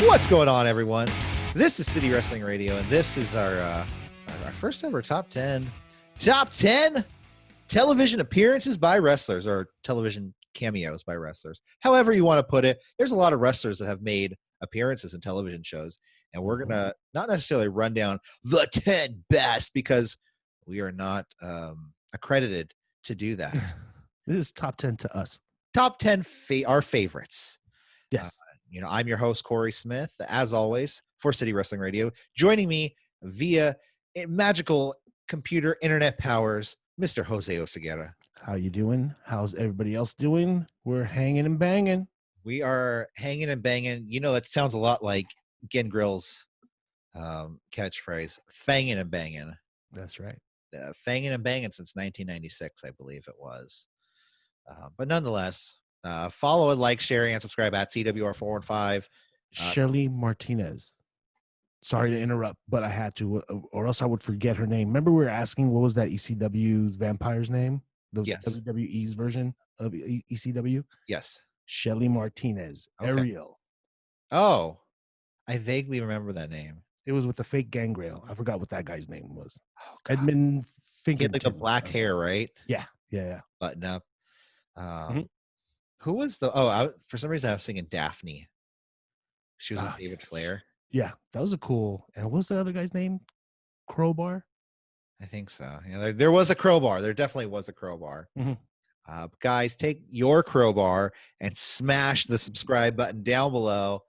What's going on, everyone? This is City Wrestling Radio, and this is our first ever top 10 television appearances by wrestlers, or television cameos by wrestlers. However you want to put it, there's a lot of wrestlers that have made appearances in television shows, and we're going to not necessarily run down the 10 best because we are not accredited to do that. This is top 10 to us. Top 10 our favorites. Yes. I'm your host, Corey Smith, as always, for City Wrestling Radio. Joining me via magical computer internet powers, Mr. Jose Oseguera. How you doing? How's everybody else doing? We're hanging and banging. We are hanging and banging. You know, that sounds a lot like Gangrel's catchphrase, fanging and banging. That's right. Fanging and banging since 1996, I believe it was. But nonetheless, follow and like, share, and subscribe at CWR415. Shirley Martinez. Sorry to interrupt, but I had to, or else I would forget her name. Remember we were asking what was that ECW vampire's name? The Yes. WWE's version of ECW? Yes. Shelly Martinez. Okay. Ariel. Oh, I vaguely remember that name. It was with the fake Gangrel. I forgot what that guy's name was. Oh, Edmund Finkelton. He had like the black hair, right? Yeah. Button up. Mm-hmm. Who was for some reason I was thinking Daphne. She was with David Flair. Yeah, that was a cool. And what was the other guy's name? Crowbar? I think so. Yeah, there was a crowbar. There definitely was a crowbar. Mm-hmm. Guys, take your crowbar and smash the subscribe button down below.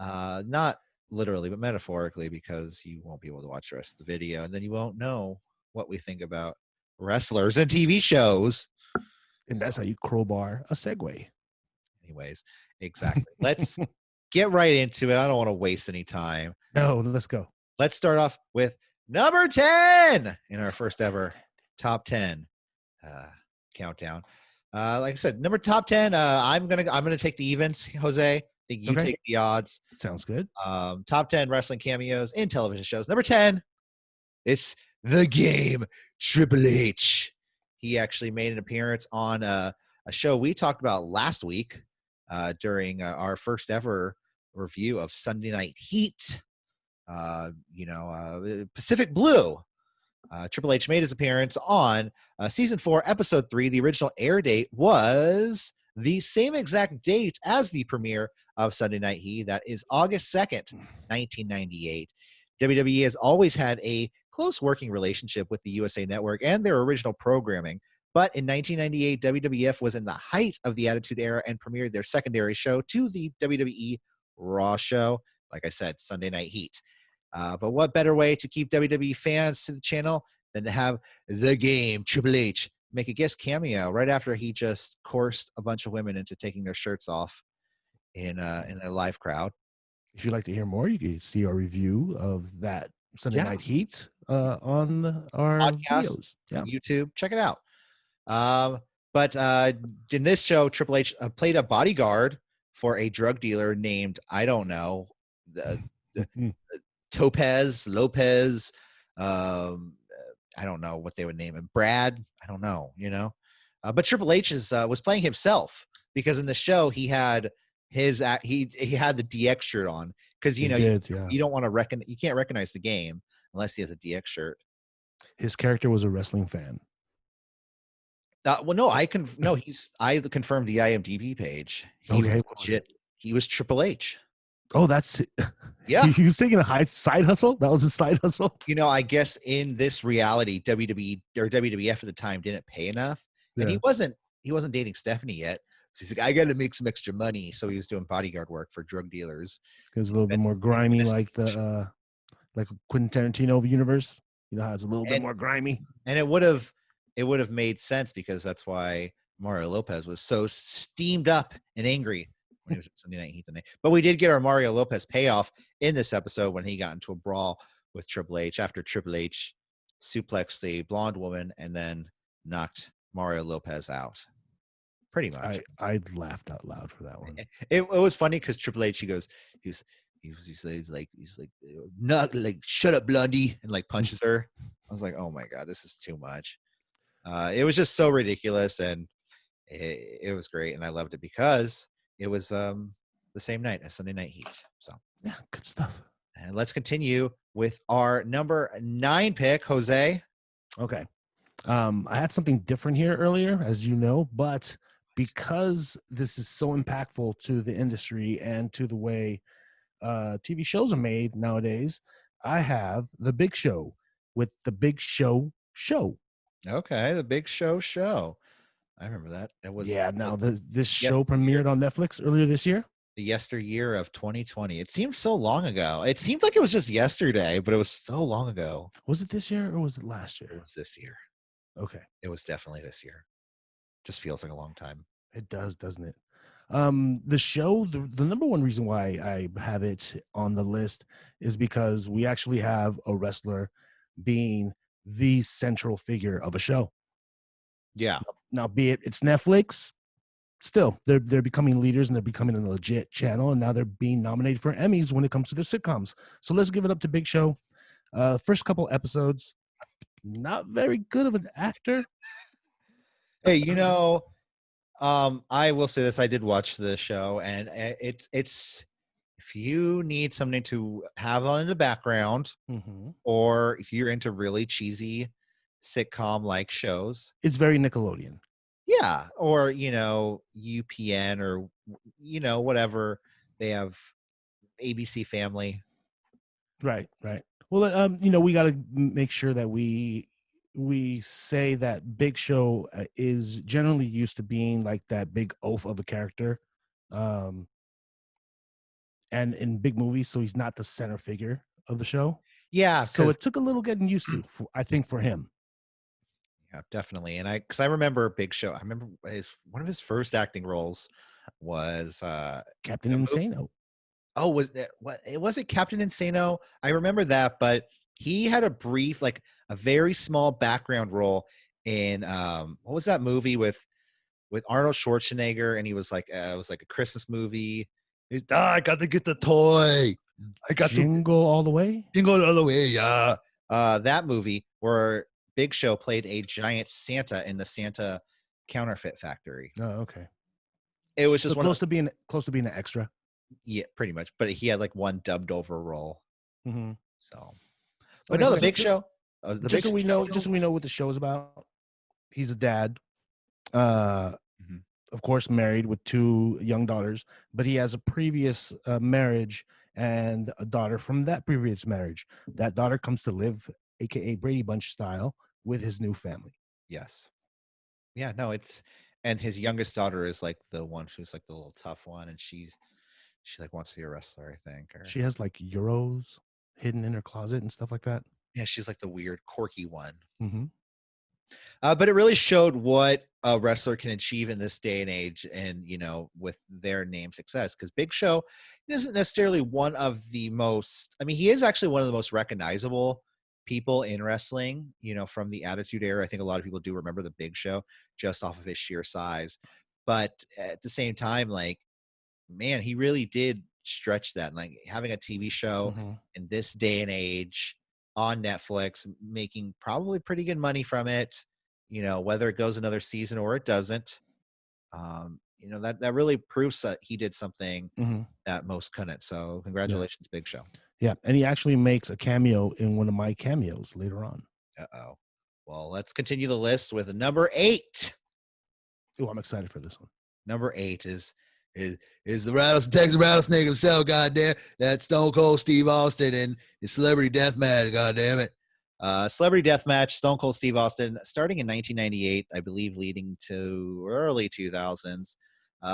Not literally, but metaphorically, because you won't be able to watch the rest of the video, and then you won't know what we think about wrestlers and TV shows. And that's how you crowbar a segue. Anyways, exactly. Let's get right into it. I don't want to waste any time. No, let's go. Let's start off with number 10 in our first ever top 10 countdown. Like I said, top 10. I'm gonna take the evens, Jose. I think you take the odds. Sounds good. Top 10 wrestling cameos in television shows. Number 10, it's The Game, Triple H. He actually made an appearance on a show we talked about last week during our first ever review of Sunday Night Heat. Pacific Blue. Triple H made his appearance on season 4, episode 3. The original air date was the same exact date as the premiere of Sunday Night Heat. That is August 2nd, 1998. WWE has always had a close working relationship with the USA Network and their original programming. But in 1998, WWF was in the height of the Attitude Era and premiered their secondary show to the WWE Raw show. Like I said, Sunday Night Heat. But what better way to keep WWE fans to the channel than to have The Game, Triple H, make a guest cameo right after he just coerced a bunch of women into taking their shirts off in a live crowd. If you'd like to hear more, you can see our review of that Sunday Night Heat on our podcast, videos. Yeah. YouTube. Check it out. But in this show, Triple H played a bodyguard for a drug dealer named, I don't know, Lopez. I don't know what they would name him. Brad. I don't know, but Triple H was playing himself because in the show he had he had the DX shirt on because you don't want to you can't recognize the Game unless he has a DX shirt. His character was a wrestling fan. I confirmed the IMDb page. He was Triple H. Oh, that's yeah. He was taking a side hustle. That was a side hustle. I guess in this reality, WWE or WWF at the time didn't pay enough, and he wasn't dating Stephanie yet. So he's like, I got to make some extra money. So he was doing bodyguard work for drug dealers. It was a little bit more grimy, like the like Quentin Tarantino universe. How it's a little bit more grimy. And it would have made sense because that's why Mario Lopez was so steamed up and angry when he was at Sunday Night Heat. But we did get our Mario Lopez payoff in this episode when he got into a brawl with Triple H after Triple H suplexed the blonde woman and then knocked Mario Lopez out. Pretty much. I laughed out loud for that one. It was funny because Triple H, he's like, not like, shut up, Blondie, and like punches her. I was like, oh my God, this is too much. It was just so ridiculous, and it was great, and I loved it because it was the same night as Sunday Night Heat. So Yeah, good stuff. And let's continue with our number 9 pick, Jose. Okay. I had something different here earlier, as you know, but because this is so impactful to the industry and to the way TV shows are made nowadays, I have The Big Show with The Big Show Show. Okay, the Big Show. I remember that. It was Yeah, now this the show premiered on Netflix earlier this year. the yesteryear of 2020. It seems so long ago. It seems like it was just yesterday, but it was so long ago. Was it this year or was it last It year? was this year. Okay, It was definitely this year. Just feels like a long time. it does, doesn't it? The show, the number one reason why I have it on the list is because we actually have a wrestler being the central figure of a show. Yeah. Now, be it's Netflix, still they're becoming leaders and they're becoming a legit channel, and now they're being nominated for Emmys when it comes to their sitcoms. So let's give it up to Big Show. First couple episodes, not very good of an actor. Hey, I will say this. I did watch the show, and it's if you need something to have on in the background, Mm-hmm. or if you're into really cheesy sitcom like shows, It's very Nickelodeon. yeah, or UPN or whatever they have, ABC Family. Right, right. Well, we got to make sure that we say that Big Show is generally used to being like that big oaf of a character, um, and in big movies, so he's not the center figure of the show. Yeah, So because it took a little getting used to, I think, for him. yeah, definitely. And I remember Big Show. I remember one of his first acting roles was Captain in a movie. Insano. Oh, was it what? It wasn't Captain Insano. I remember that, but he had a brief, like a very small background role in what was that movie with Arnold Schwarzenegger, and he was like it was like a Christmas movie. He's I got to get the toy. I got to Jingle All the Way. jingle the other way, yeah. That movie where Big Show played a giant Santa in the Santa counterfeit factory. Oh, okay. It was So just one of close to being an extra. yeah, pretty much. But he had like one dubbed over role. Mm-hmm. So, but Okay, no, the so Big Show. The just Big so we Show. know, what the show is about. He's a dad. Uh, Mhm. of course, married with two young daughters, but he has a previous marriage and a daughter from that previous marriage. That daughter comes to live, aka Brady Bunch style, with his new family. Yes. Yeah. No, it's and his youngest daughter is like the one who's like the little tough one, and she like wants to be a wrestler, I think, or She has like euros hidden in her closet and stuff like that. yeah, she's like the weird, quirky one. Mm-hmm. But it really showed what a wrestler can achieve in this day and age, and with their name success. Because Big Show isn't necessarily one of the most. I mean, he is actually one of the most recognizable people in wrestling. From the Attitude Era, I think a lot of people do remember the Big Show just off of his sheer size. But at the same time, like, man, he really did stretch that. And like having a TV show Mm-hmm. in this day and age on Netflix, making probably pretty good money from it. Whether it goes another season or it doesn't, that really proves that he did something Mm-hmm. that most couldn't. So Yeah. congratulations, Big Show. Yeah. And he actually makes a cameo in one of my cameos later on. Uh-oh. Well, let's continue the list with number 8. Oh, I'm excited for this one. Number 8 is the Texas Rattlesnake himself, goddamn. That's Stone Cold Steve Austin and his Celebrity Deathmatch, goddamn it. Celebrity Deathmatch, Stone Cold Steve Austin, starting in 1998, I believe, leading to early 2000s.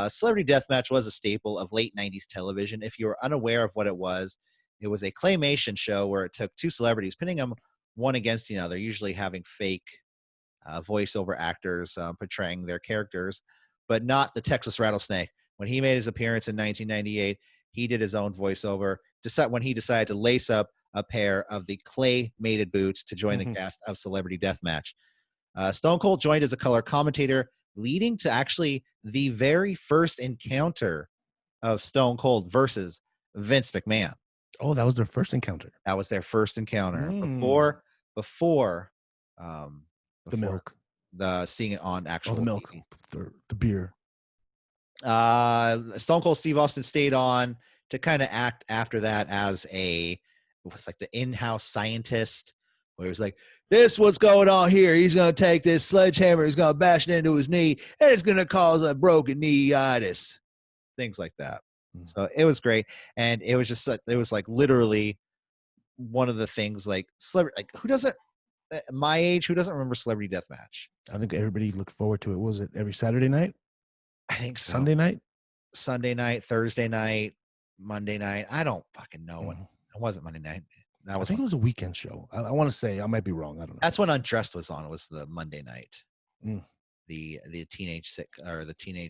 Celebrity Deathmatch was a staple of late 90s television. If you were unaware of what it was a claymation show where it took two celebrities, pitting them one against the other, usually having fake voiceover actors portraying their characters, but not the Texas Rattlesnake. When he made his appearance in 1998, he did his own voiceover when he decided to lace up a pair of the clay-mated boots to join the cast of Celebrity Deathmatch. Stone Cold joined as a color commentator, leading to actually the very first encounter of Stone Cold versus Vince McMahon. Oh, that was their first encounter. That was their first encounter before The milk. the seeing it on actual the milk. TV. The beer. Stone Cold Steve Austin stayed on to kind of act after that as it was like the in-house scientist, where he was like, this what's going on here. He's going to take this sledgehammer, he's going to bash it into his knee, and it's going to cause a broken knee-itis. Things like that. So it was great. And it was just, it was like literally one of the things like who doesn't, my age, who doesn't remember Celebrity Deathmatch? I think everybody looked forward to it. Was it every Saturday night? I think so. Sunday night, Thursday night, Monday night. I don't fucking know when. It wasn't Monday night. I think it was a weekend show. I want to say, I might be wrong. I don't know. That's when Undressed was on. It was the Monday night. Mm. The teenage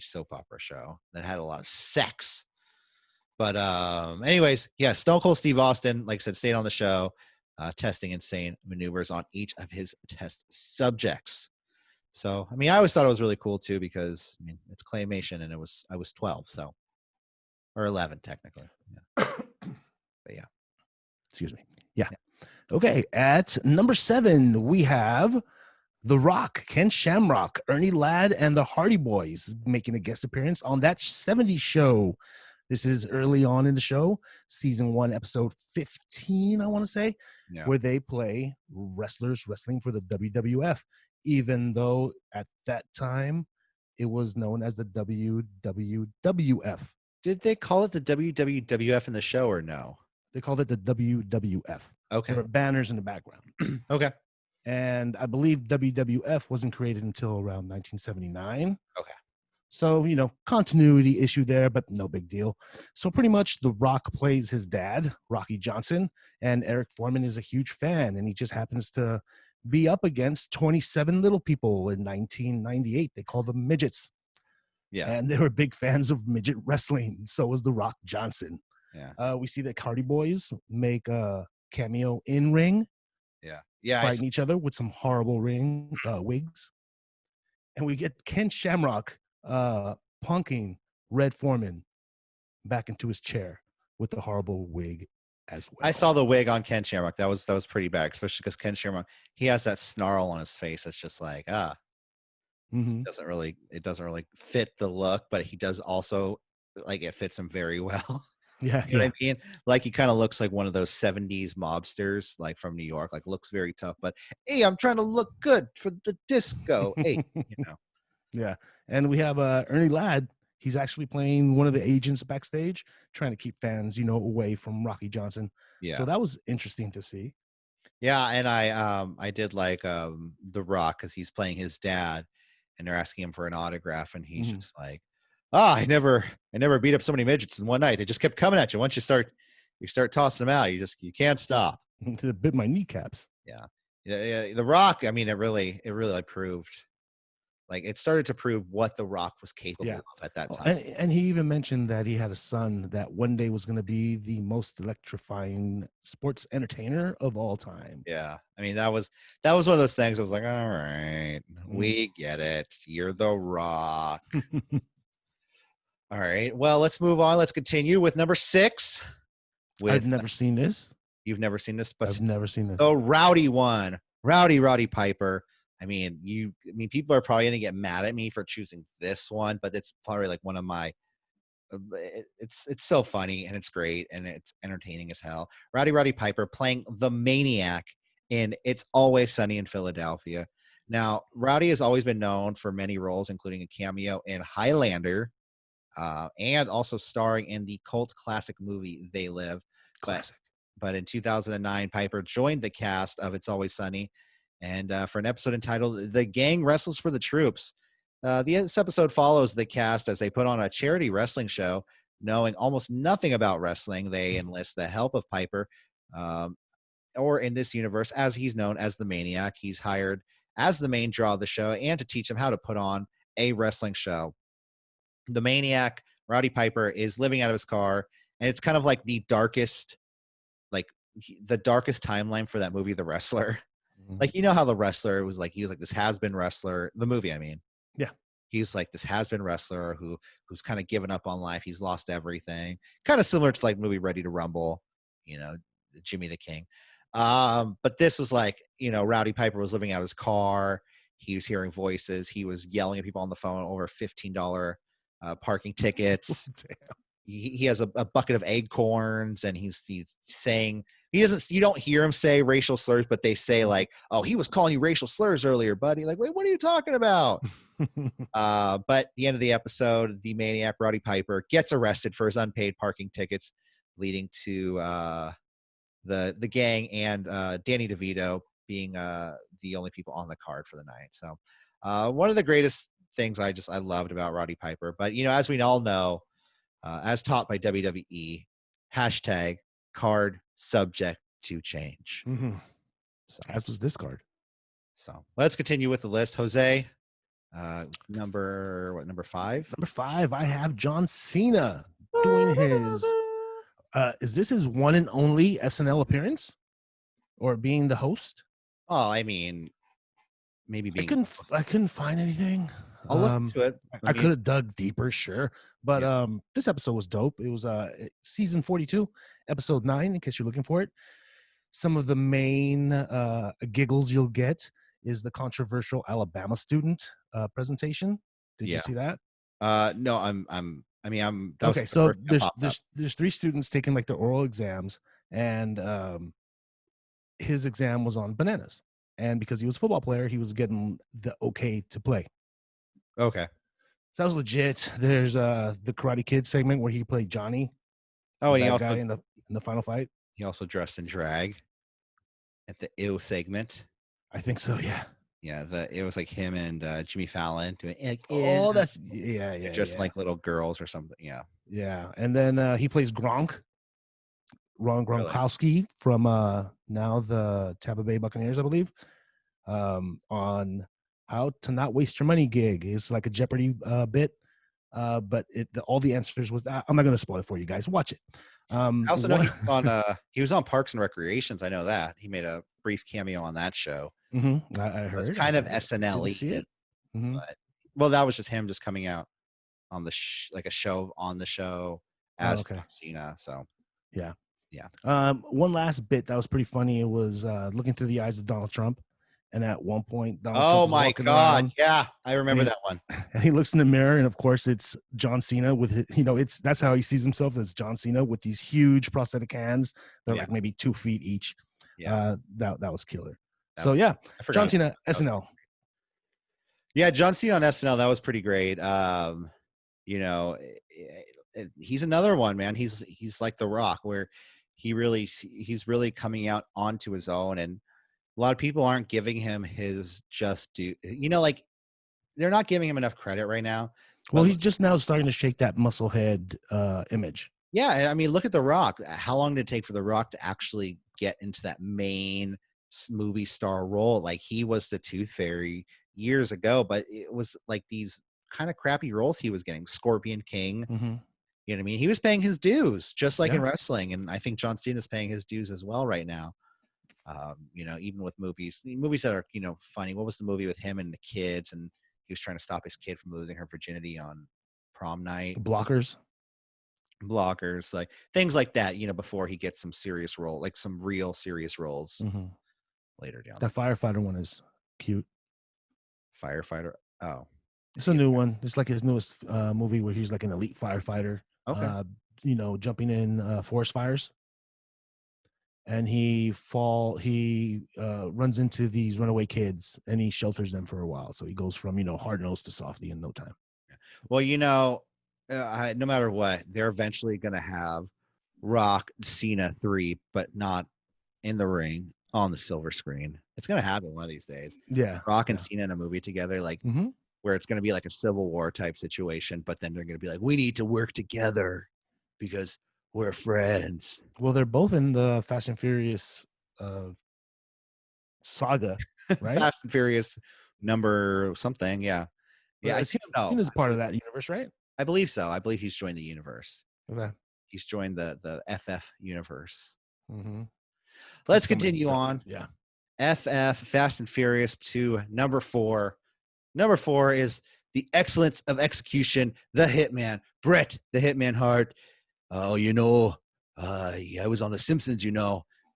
soap opera show that had a lot of sex. But anyways, yeah, Stone Cold Steve Austin, like I said, stayed on the show, testing insane maneuvers on each of his test subjects. So, I mean, I always thought it was really cool too, because I mean, it's claymation, and I was 12, so, or 11 technically. Yeah. But yeah. Excuse me. Yeah. Okay. At number 7, we have The Rock, Ken Shamrock, Ernie Ladd, and the Hardy Boys making a guest appearance on That 70s Show. This is early on in the show, season 1, episode 15, I want to say, where they play wrestlers wrestling for the WWF, even though at that time it was known as the WWWF. Did they call it the WWWF in the show or no? They called it the WWF. Okay. There were banners in the background. Okay. And I believe WWF wasn't created until around 1979. Okay. So, continuity issue there, but no big deal. So pretty much The Rock plays his dad, Rocky Johnson, and Eric Foreman is a huge fan, and he just happens to be up against 27 little people in 1998. They called them midgets. Yeah. And they were big fans of midget wrestling. So was The Rock Johnson. Yeah. We see the Hardy Boys make a cameo in ring. Yeah. Yeah. Fighting each other with some horrible wigs. And we get Ken Shamrock punking Red Foreman back into his chair with the horrible wig as well. I saw the wig on Ken Shamrock. That was pretty bad, especially because Ken Shamrock, he has that snarl on his face. It's just like, it doesn't really fit the look, but he does also, like, it fits him very well. Yeah. You know what I mean? Like, he kind of looks like one of those 70s mobsters, like from New York, like looks very tough, but hey, I'm trying to look good for the disco. Hey, Yeah. And we have Ernie Ladd. He's actually playing one of the agents backstage, trying to keep fans, away from Rocky Johnson. Yeah. So that was interesting to see. Yeah, and I did like The Rock, because he's playing his dad, and they're asking him for an autograph, and he's just like, I never beat up so many midgets in one night. They just kept coming at you. Once you start tossing them out, you can't stop. To bit my kneecaps. Yeah. The Rock, I mean, it really proved, like, it started to prove what The Rock was capable of at that time. And he even mentioned that he had a son that one day was going to be the most electrifying sports entertainer of all time. Yeah. I mean, that was one of those things I was like, all right, we get it. You're The Rock. All right. Well, let's move on. Let's continue with number 6. I've never seen this. You've never seen this? But I've never seen this. The rowdy one, Roddy Piper. I mean, people are probably going to get mad at me for choosing this one, but it's probably like one of my, it's so funny, and it's great, and it's entertaining as hell. Roddy Piper playing the Maniac in It's Always Sunny in Philadelphia. Now, Rowdy has always been known for many roles, including a cameo in Highlander, and also starring in the cult classic movie They Live. Classic. But in 2009, Piper joined the cast of It's Always Sunny, and for an episode entitled "The Gang Wrestles for the Troops." This episode follows the cast as they put on a charity wrestling show. Knowing almost nothing about wrestling, they enlist the help of Piper, or in this universe, as he's known as the Maniac. He's hired as the main draw of the show and to teach him how to put on a wrestling show. The Maniac, Roddy Piper, is living out of his car, and it's kind of like the darkest timeline for that movie, The Wrestler. Like, how The Wrestler was like, he was like this has-been wrestler, the movie, I mean. Yeah. He's like this has-been wrestler who's kind of given up on life. He's lost everything. Kind of similar to like movie Ready to Rumble, Jimmy the King. But this was like, Roddy Piper was living out of his car. He was hearing voices. He was yelling at people on the phone over $15 parking tickets. he has a bucket of acorns, and he's saying he doesn't. You don't hear him say racial slurs, but they say like, "Oh, he was calling you racial slurs earlier, buddy." Like, wait, what are you talking about? But at the end of the episode, the maniac Roddy Piper gets arrested for his unpaid parking tickets, leading to the gang and Danny DeVito being the only people on the card for the night. So one of the greatest things I loved about Roddy Piper. But as we all know, as taught by WWE, hashtag card subject to change. Mm-hmm. So, as was this card. So let's continue with the list. Jose, number 5? Number 5, I have John Cena doing his. Is this his one and only SNL appearance, or being the host? Oh, I mean, maybe being. I couldn't find anything. I'll look into it. I could have dug deeper, sure, but this episode was dope. It was season 42, episode 9. In case you're looking for it, some of the main giggles you'll get is the controversial Alabama student presentation. Did you see that? No, I'm. Okay, so there's 3 students taking like their oral exams, and his exam was on bananas, and because he was a football player, he was getting the okay to play. Okay, so that was legit. There's the Karate Kid segment where he played Johnny. Oh, and he also guy in the final fight. He also dressed in drag at the ew segment. I think so. Yeah. Yeah, it was like him and Jimmy Fallon doing. That's just like little girls or something. Yeah, and then he plays Ron Gronkowski from now the Tampa Bay Buccaneers, I believe, on how to not waste your money gig. It's like a Jeopardy bit, but all the answers was. I'm not going to spoil it for you guys. Watch it. I also know he was on Parks and Recreations. I know that he made a brief cameo on that show. Mm-hmm. I heard it's kind of SNL-y. See it? Mm-hmm. But, that was just him just coming out on the like a show on the show as John Cena. So yeah. One last bit that was pretty funny. It was looking through the eyes of Donald Trump, and at one point, Donald Trump my God, around, yeah, I remember that one. And he looks in the mirror, and of course, it's John Cena with his, that's how he sees himself, as John Cena with these huge prosthetic hands. They're like maybe 2 feet each. Yeah, that was killer. John Cena, SNL. Yeah, John Cena on SNL, that was pretty great. He's another one, man. He's like The Rock, where he's really coming out onto his own, and a lot of people aren't giving him his just due. Like they're not giving him enough credit right now. Well, he's just now starting to shake that musclehead image. Yeah, I mean, look at The Rock. How long did it take for The Rock to actually get into that main movie star role? Like, he was the Tooth Fairy years ago, but it was like these kind of crappy roles he was getting. Scorpion King. Mm-hmm. You know what I mean? He was paying his dues, just like in wrestling, and I think John Cena's paying his dues as well right now. Even with movies that are funny. What was the movie with him and the kids, and he was trying to stop his kid from losing her virginity on prom night? Blockers, like things like that. Before he gets some serious role, like some real serious roles later down. That firefighter one is cute. Firefighter. Oh, it's a new one. It's like his newest movie where he's like an elite firefighter. Okay. Jumping in forest fires. And he runs into these runaway kids, and he shelters them for a while. So he goes from hard-nosed to softy in no time. Well, no matter what, they're eventually going to have Rock Cena 3, but not in the ring, on the silver screen. It's going to happen one of these days. Yeah, Rock and Cena in a movie together, like where it's going to be like a Civil War type situation, but then they're going to be like, we need to work together because we're friends. Well, they're both in the Fast and Furious saga, right? Fast and Furious number something, yeah. Yeah, Cena's part of that universe, right? I believe so. I believe he's joined the universe. Okay. He's joined the FF universe. Mm-hmm. Let's continue on. Yeah. FF, Fast and Furious 2, number 4. Number 4 is the excellence of execution, the Hitman, Bret the Hitman Hart. Oh, I was on The Simpsons,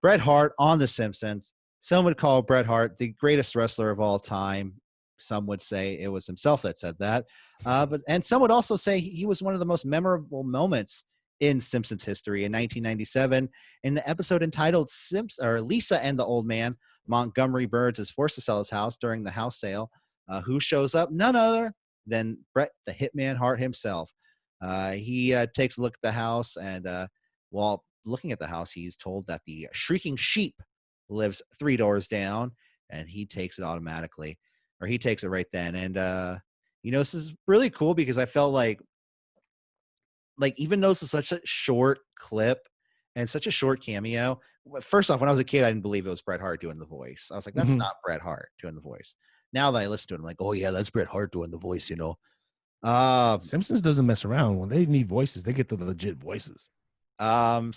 Bret Hart on The Simpsons. Some would call Bret Hart the greatest wrestler of all time. Some would say it was himself that said that. And some would also say he was one of the most memorable moments in Simpsons history. In 1997, in the episode entitled Lisa and the Old Man, Montgomery Burns is forced to sell his house during the house sale. Who shows up? None other than Bret the Hitman Hart himself. He takes a look at the house, and while looking at the house, he's told that the shrieking sheep lives 3 doors down, and he takes it automatically, or he takes it right then. And this is really cool because I felt like even though this is such a short clip and such a short cameo, first off, when I was a kid, I didn't believe it was Bret Hart doing the voice. I was like, that's not Bret Hart doing the voice. Now that I listen to it, I'm like, oh yeah, that's Bret Hart doing the voice, Simpsons doesn't mess around. When they need voices, they get the legit voices. But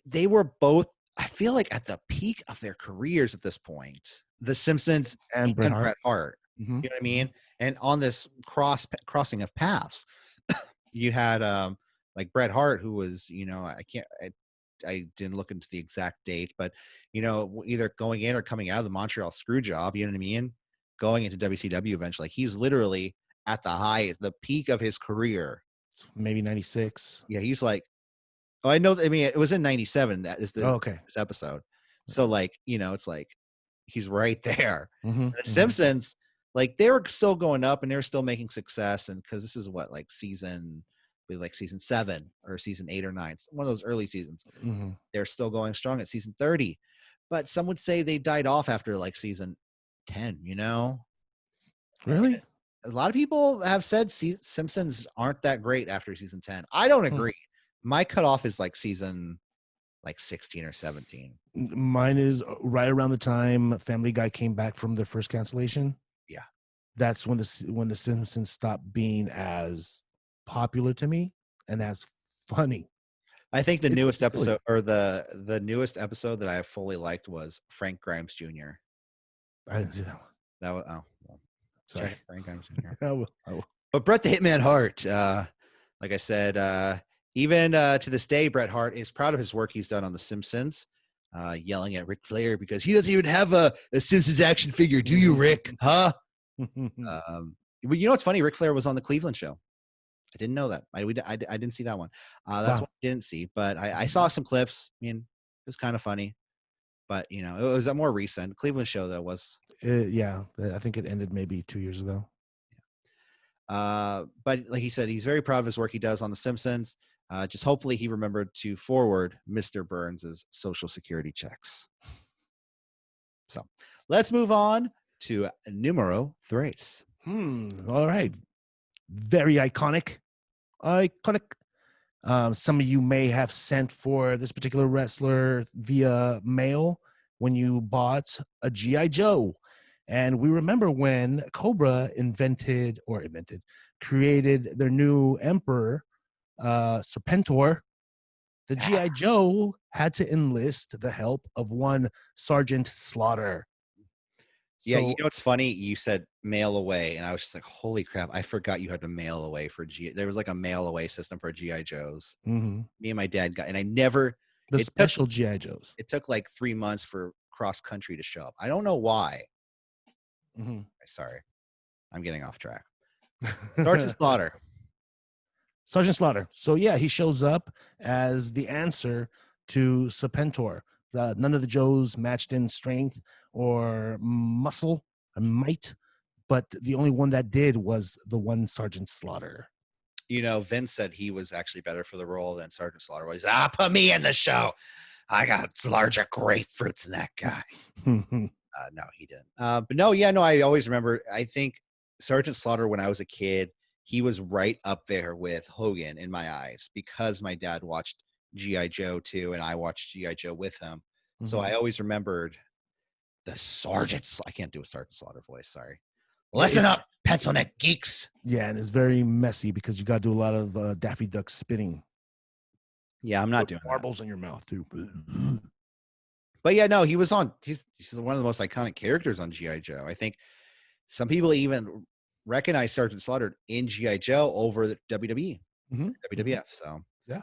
they were both, I feel like, at the peak of their careers at this point, the Simpsons and Bret Hart. You know what I mean? And on this crossing of paths, you had like Bret Hart, who was, I didn't look into the exact date, but either going in or coming out of the Montreal screw job, you know what I mean? Going into WCW eventually. He's literally at the peak of his career. Maybe 96. Yeah, he's like, oh, I know. I mean, it was in 97. That is this episode. So it's like he's right there. The Simpsons, like, they were still going up and they were still making success. And because this is season 7 or season 8 or 9, one of those early seasons. They're still going strong at season 30. But some would say they died off after season 10, Really? And a lot of people have said Simpsons aren't that great after season 10. I don't agree. My cutoff is season 16 or 17. Mine is right around the time Family Guy came back from their first cancellation. Yeah. That's when the Simpsons stopped being as popular to me and as funny. I think the newest episode, or the newest episode that I fully liked, was Frank Grimes Jr. I didn't see that one. That was sorry, Frank Grimes Jr. I will. But Bret the Hitman Hart, like I said, even to this day, Bret Hart is proud of his work he's done on The Simpsons, yelling at Ric Flair because he doesn't even have a Simpsons action figure. Do you, Rick? Huh? But what's funny? Ric Flair was on the Cleveland show. I didn't know that. I didn't see that one. That's what I didn't see. But I saw some clips. I mean, it was kind of funny. But, it was a more recent Cleveland show that was. Yeah, I think it ended maybe 2 years ago. But like he said, he's very proud of his work he does on The Simpsons. Just hopefully he remembered to forward Mr. Burns' social security checks. So let's move on to numero tres. All right. Very iconic. Some of you may have sent for this particular wrestler via mail when you bought a G.I. Joe. And we remember when Cobra created their new emperor, Serpentor, the G.I. Joe had to enlist the help of one Sergeant Slaughter. Yeah, it's funny. You said mail away, and I was just like, holy crap, I forgot you had to mail away for There was a mail away system for G.I. Joes. Me and my dad got, and I never. Special G.I. Joes. It took 3 months for cross country to show up. I don't know why. Sorry, I'm getting off track. Sergeant Slaughter. Sergeant Slaughter. So yeah, he shows up as the answer to Serpentor. None of the Joes matched in strength or muscle or might, but the only one that did was the one Sergeant Slaughter. Vince said he was actually better for the role than Sergeant Slaughter was. Put me in the show. I got larger grapefruits than that guy. No, he didn't. But no, I always remember, I think Sergeant Slaughter, when I was a kid, he was right up there with Hogan in my eyes because my dad watched G.I. Joe too, and I watched G.I. Joe with him. So I always remembered the Sergeant. I can't do a Sergeant Slaughter voice. Sorry. Listen up, pencil neck geeks. Yeah, and it's very messy because you got to do a lot of Daffy Duck spitting. Yeah, I'm not doing marbles in your mouth too. But yeah, no, he was on. He's one of the most iconic characters on G.I. Joe. I think some people even recognize Sergeant Slaughter in G.I. Joe over the WWE, WWF. So yeah,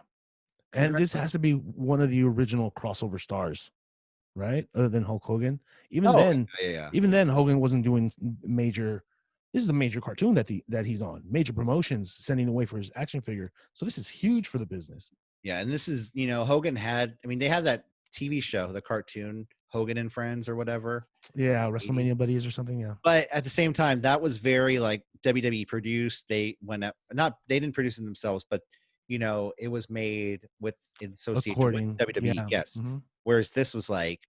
and this has to be one of the original crossover stars, right? Other than Hulk Hogan. Even then, Hogan wasn't doing major This is a major cartoon that he's on, major promotions, sending away for his action figure. So this is huge for the business. Yeah, and this is, Hogan had, they had that TV show, the cartoon Hogan and Friends or whatever. Yeah, WrestleMania Buddies or something. Yeah, but at the same time, that was very like WWE produced. They went up, they didn't produce it themselves, but it was made with in association with according. WWE. Yeah. Yes. Mhm. Whereas this was like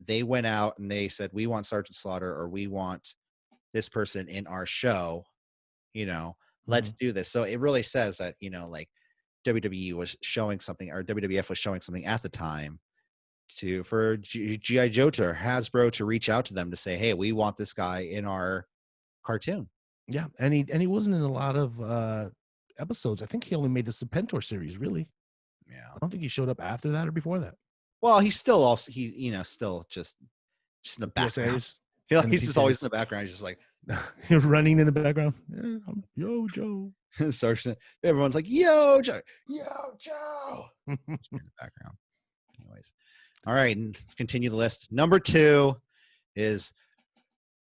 they went out and they said, we want Sergeant Slaughter or we want this person in our show. Let's do this. So it really says that like WWE was showing something, or WWF was showing something at the time for GI Joe to Hasbro to reach out to them to say, hey, we want this guy in our cartoon. Yeah, and he wasn't in a lot of episodes. I think he only made the Serpentor series. Really, Yeah. I don't think he showed up after that or before that. Well, he's still also still just in the background. PSAs. He's just always in the background. He's just like you're running in the background. Yeah, yo, Joe. Everyone's like, yo, Joe, in the background. Anyways, all right, and let's continue the list. Number 2 is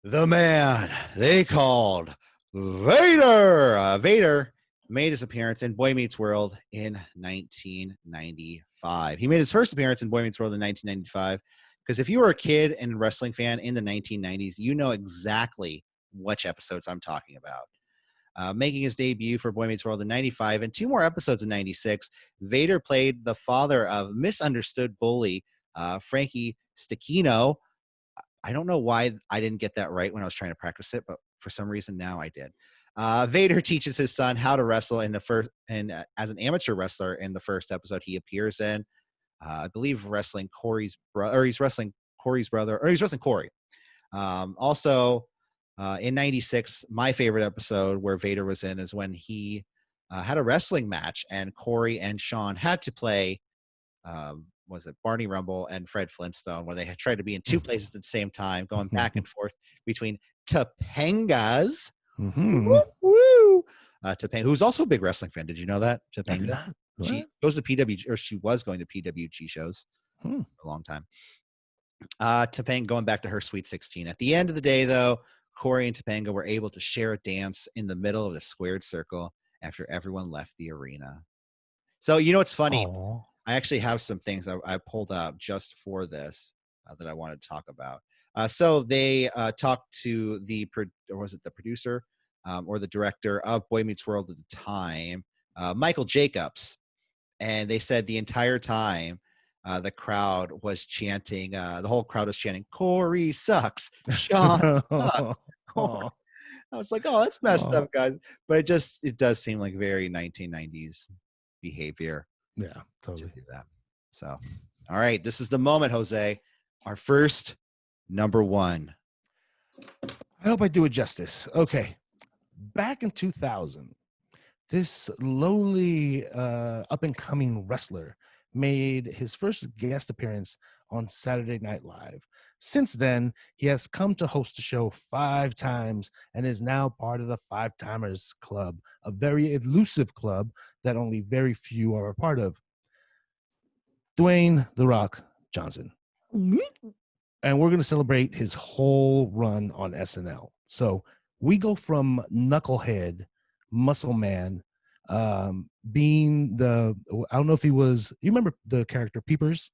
the man they called Vader. Vader made his appearance in Boy Meets World in 1995. He made his first appearance in Boy Meets World in 1995 because if you were a kid and wrestling fan in the 1990s, you know exactly which episodes I'm talking about. Making his debut for Boy Meets World in 95 and 2 more episodes in 96, Vader played the father of misunderstood bully Frankie Stechino. I don't know why I didn't get that right when I was trying to practice it, but for some reason now I did. Vader teaches his son how to wrestle in the first, and as an amateur wrestler in the first episode he appears in, I believe wrestling Korey's brother, or he's wrestling Korey's brother, or he's wrestling Korey. Also, in 96, my favorite episode where Vader was in is when he had a wrestling match and Korey and Sean had to play was it Barney Rumble and Fred Flintstone, where they had tried to be in 2 places at the same time, going back and forth between Topangas. Mm-hmm. Woo! Topanga, who's also a big wrestling fan. Did you know that? Topanga? She goes to PWG, or she was going to PWG shows for a long time. Topanga going back to her Sweet 16. At the end of the day, though, Korey and Topanga were able to share a dance in the middle of the squared circle after everyone left the arena. So, what's funny? Aww. I actually have some things I pulled up just for this that I wanted to talk about. So they talked to the producer or the director of Boy Meets World at the time, Michael Jacobs, and they said the entire time the crowd was chanting, the whole crowd was chanting, Korey sucks, Sean sucks. I was like, oh, that's messed up, guys. But it does seem like very 1990s behavior. Yeah, totally. To do that. So, all right, this is the moment, Jose. Our first number 1. I hope I do it justice. Okay. Back in 2000, this lowly up-and-coming wrestler made his first guest appearance on Saturday Night Live. Since then, he has come to host the show 5 times and is now part of the Five Timers Club, a very elusive club that only very few are a part of. Dwayne "The Rock" Johnson. And we're going to celebrate his whole run on SNL. So we go from Knucklehead, Muscle Man, being I don't know if he was, you remember the character Peepers?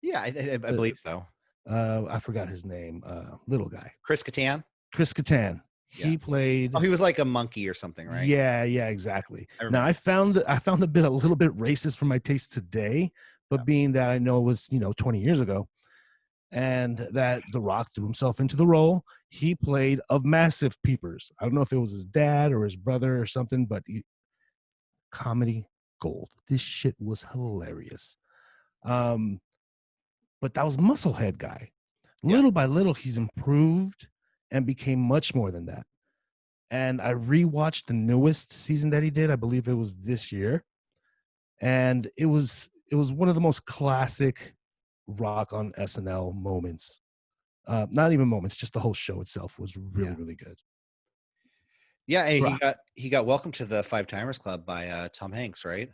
Yeah, I believe so. I forgot his name. Little guy. Chris Kattan? Chris Kattan. Yeah. He played. Oh, he was like a monkey or something, right? Yeah, exactly. Now I found the bit a little bit racist for my taste today, but being that I know it was 20 years ago, and that The Rock threw himself into the role, he played of massive Peepers. I don't know if it was his dad or his brother or something, but comedy gold. This shit was hilarious. But that was Musclehead guy. Little by little, he's improved and became much more than that. And I rewatched the newest season that he did. I believe it was this year. And it was one of the most classic Rock on SNL moments. Not even moments, just the whole show itself was really, really good. Yeah, and he got welcomed to the Five Timers Club by Tom Hanks, right?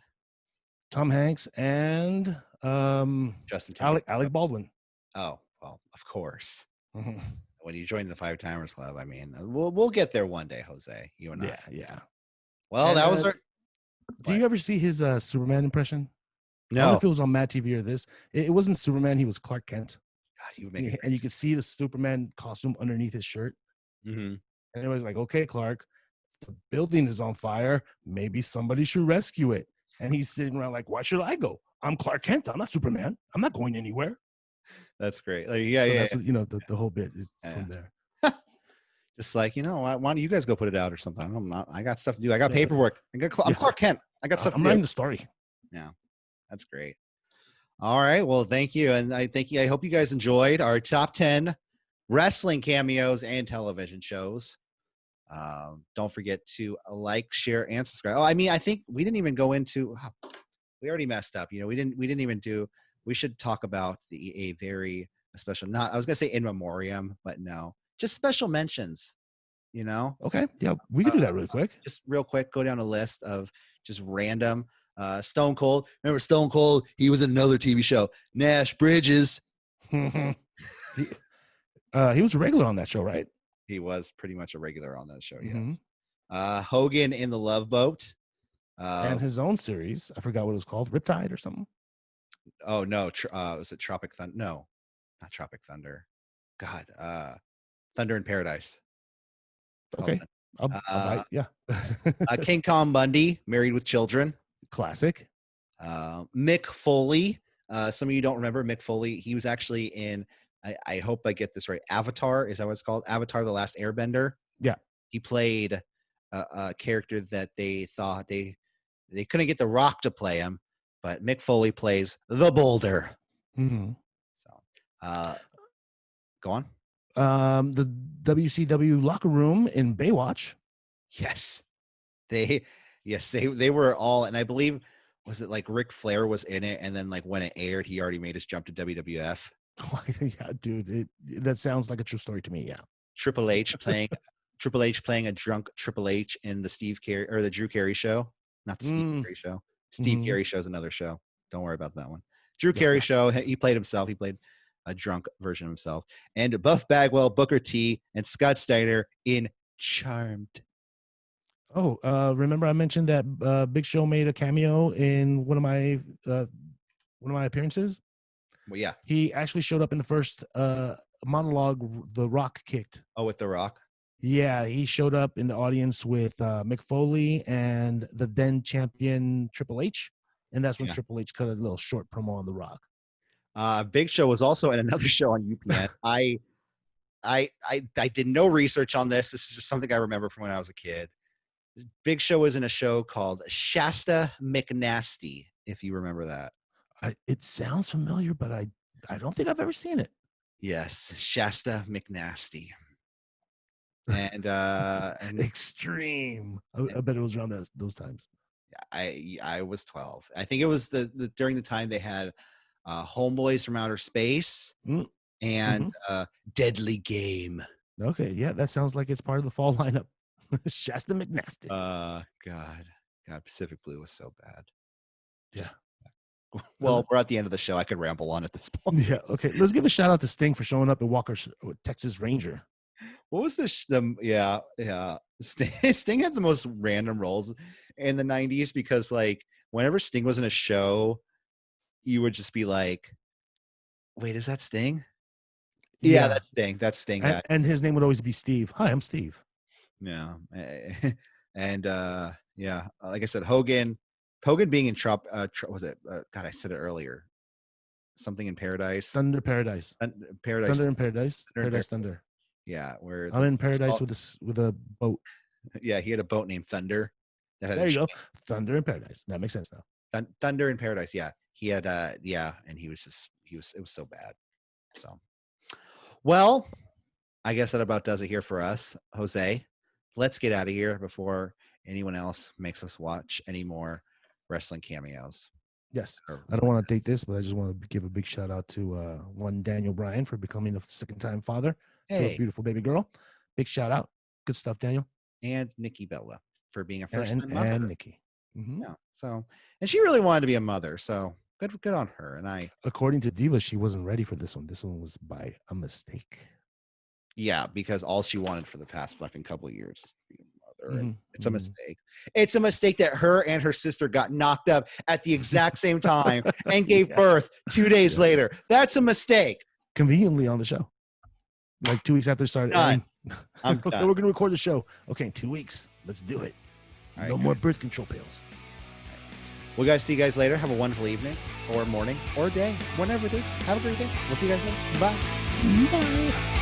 Tom Hanks and Justin Timberlake. Alec Baldwin. Oh, well, of course. Mm-hmm. when you join the Five Timers Club, I mean, we'll get there one day, Jose. You and I. Yeah. Well, And that was our. do you ever see his Superman impression? I don't know No, if it was on Mad TV or this. It wasn't Superman. He was Clark Kent. God, he would make it. And you could see the Superman costume underneath his shirt. Mm-hmm. And it was like, okay, Clark, the building is on fire. Maybe somebody should rescue it. And he's sitting around like, why should I go? I'm Clark Kent. I'm not Superman. I'm not going anywhere. That's great. Like, That's the whole bit is from there. Just like, why don't you guys go put it out or something? I got stuff to do. I got paperwork. I'm Clark Kent. I got stuff to do. I'm writing the story. Yeah, that's great. All right. Well, thank you. And I hope you guys enjoyed our top 10 wrestling cameos and television shows. Don't forget to like, share, and subscribe. Oh, I think we didn't even go into, we already messed up. We didn't even do, we should talk about a very special, I was going to say in memoriam, but no, just special mentions, Okay. Yeah. We can do that really quick. Just real quick, go down a list of just random Stone Cold. Remember Stone Cold? He was in another TV show, Nash Bridges. He was a regular on that show, right? He was pretty much a regular on that show. Yeah. Mm-hmm. Hogan in the Love Boat. And his own series. I forgot what it was called. Riptide or something. Oh no. Was it Tropic Thunder? No, not Tropic Thunder. God. Thunder in Paradise. Okay. I'll bite. Yeah. King Kong Bundy, Married with Children. Classic. Mick Foley. Some of you don't remember Mick Foley. He was actually in, I hope I get this right, Avatar. Is that what it's called? Avatar: The Last Airbender. Yeah. He played a character that they thought they couldn't get The Rock to play him, but Mick Foley plays the Boulder. Mm-hmm. So, go on. The WCW locker room in Baywatch. Yes, they were all, and I believe, was it like Ric Flair was in it, and then like when it aired, he already made his jump to WWF. Yeah, dude, that sounds like a true story to me. Yeah. Triple H playing a drunk Triple H in the Steve Carey or the Drew Carey show, not the Steve Carey show. Steve Carey show is another show. Don't worry about that one. Drew Carey show. He played himself. He played a drunk version of himself. And Buff Bagwell, Booker T, and Scott Steiner in Charmed. Oh, remember I mentioned that Big Show made a cameo in one of my appearances? Well, yeah. He actually showed up in the first monologue The Rock kicked. Oh, with The Rock? Yeah, he showed up in the audience with Mick Foley and the then champion Triple H. And that's when Triple H cut a little short promo on The Rock. Big Show was also in another show on UPN. I did no research on this. This is just something I remember from when I was a kid. Big Show was in a show called Shasta McNasty, if you remember that. It sounds familiar, but I don't think I've ever seen it. Yes, Shasta McNasty. And extreme. I bet it was around those times. I was 12. I think it was the during the time they had Homeboys from Outer Space and Deadly Game. Okay, yeah, that sounds like it's part of the fall lineup. Shasta McNasty. God, Pacific Blue was so bad. Yeah. Well, we're at the end of the show. I could ramble on at this point. Yeah. Okay. Let's give a shout out to Sting for showing up in Walker's Texas Ranger. What was yeah. Sting had the most random roles in the 90s because like whenever Sting was in a show, you would just be like, wait, is that Sting? Yeah, that's Sting. That's Sting. And his name would always be Steve. Hi, I'm Steve. Yeah. And yeah, like I said, Hogan being in was it? God, I said it earlier. Something in Paradise. Thunder Paradise. Paradise. Thunder in Paradise. Paradise Thunder. Yeah, where I'm in Paradise with a boat. Yeah, he had a boat named Thunder. There you go. Thunder in Paradise. That makes sense now. Thunder in Paradise. Yeah, he had. And he was. It was so bad. So, well, I guess that about does it here for us, Jose. Let's get out of here before anyone else makes us watch any more wrestling cameos. Yes. I don't want to take this, but I just want to give a big shout out to one Daniel Bryan for becoming a second-time father to a beautiful baby girl. Big shout out. Good stuff, Daniel. And Nikki Bella for being a first-time mother. And Nikki. Mm-hmm. Yeah. So, and she really wanted to be a mother. So good on her. And according to Diva, she wasn't ready for this one. This one was by a mistake. Yeah, because all she wanted for the past fucking couple of years is to be a mother. And it's a Mhm. mistake. It's a mistake that her and her sister got knocked up at the exact same time and gave Yeah. birth 2 days Yeah. later. That's a mistake. Conveniently on the show, like 2 weeks after it started Done. airing. I'm Okay, done. we're gonna record the show. Okay, in 2 weeks. Let's do it. All No right, more guys. birth control pills. We'll guys see you guys later. Have a wonderful evening or morning or day, whenever it is. Have a great day. We'll see you guys later. Bye. Bye.